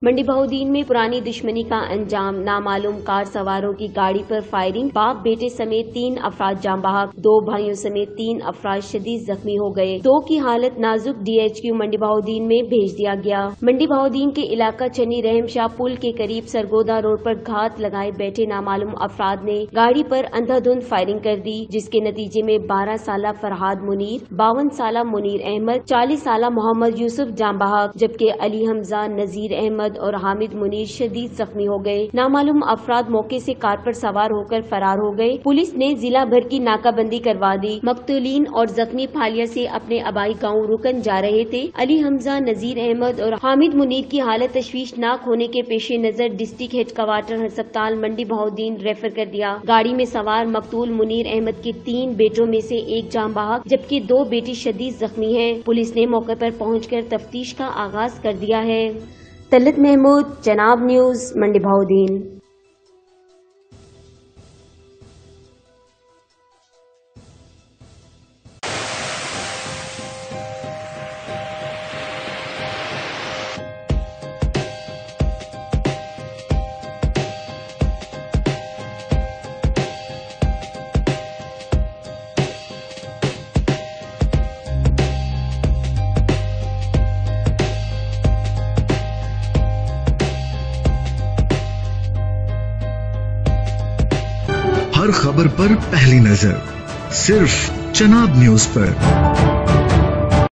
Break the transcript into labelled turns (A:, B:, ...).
A: मंडी बहाउद्दीन में पुरानी दुश्मनी का अंजाम, नामालूम कार सवारों की गाड़ी पर फायरिंग, बाप बेटे समेत 3 अफराद जाम बहक, 2 भाइयों समेत 3 अफराद शदीद जख्मी हो गए। 2 की हालत नाजुक, DHQ मंडी बहाउद्दीन में भेज दिया गया। मंडी बहाउद्दीन के इलाका चनी रहमशाह पुल के करीब सरगोदा रोड पर घात लगाए बैठे नामालूम अफराद ने गाड़ी पर अंधाधुंध फायरिंग कर दी, जिसके नतीजे में 12 साला फरहाद मुनीर, 52 साला मुनीर अहमद, 40 साला मोहम्मद यूसुफ जाम बहक, जबकि अली हमजा, नजीर अहमद और हामिद मुनीर शदीद जख्मी हो गए। नामालूम अफराद मौके से कार पर सवार होकर फरार हो गए। पुलिस ने जिला भर की नाकाबंदी करवा दी। मकतूलीन और जख्मी फालिया से अपने आबाई गांव रुकन जा रहे थे। अली हमजा, नजीर अहमद और हामिद मुनीर की हालत तशवीशनाक होने के पेश नजर डिस्ट्रिक्ट हेडक्वार्टर अस्पताल मंडी बहाउद्दीन रेफर कर दिया। गाड़ी में सवार मकतूल मुनीर अहमद के 3 बेटों में से 1 जाम बहक, जबकि 2 बेटी शदीद जख्मी हैं। पुलिस ने मौके पर पहुंचकर तफ्तीश का आगाज कर दिया है। तलत महमूद, चनाब न्यूज, मंडी बहाउद्दीन।
B: हर खबर पर पहली नजर सिर्फ चनाब न्यूज पर।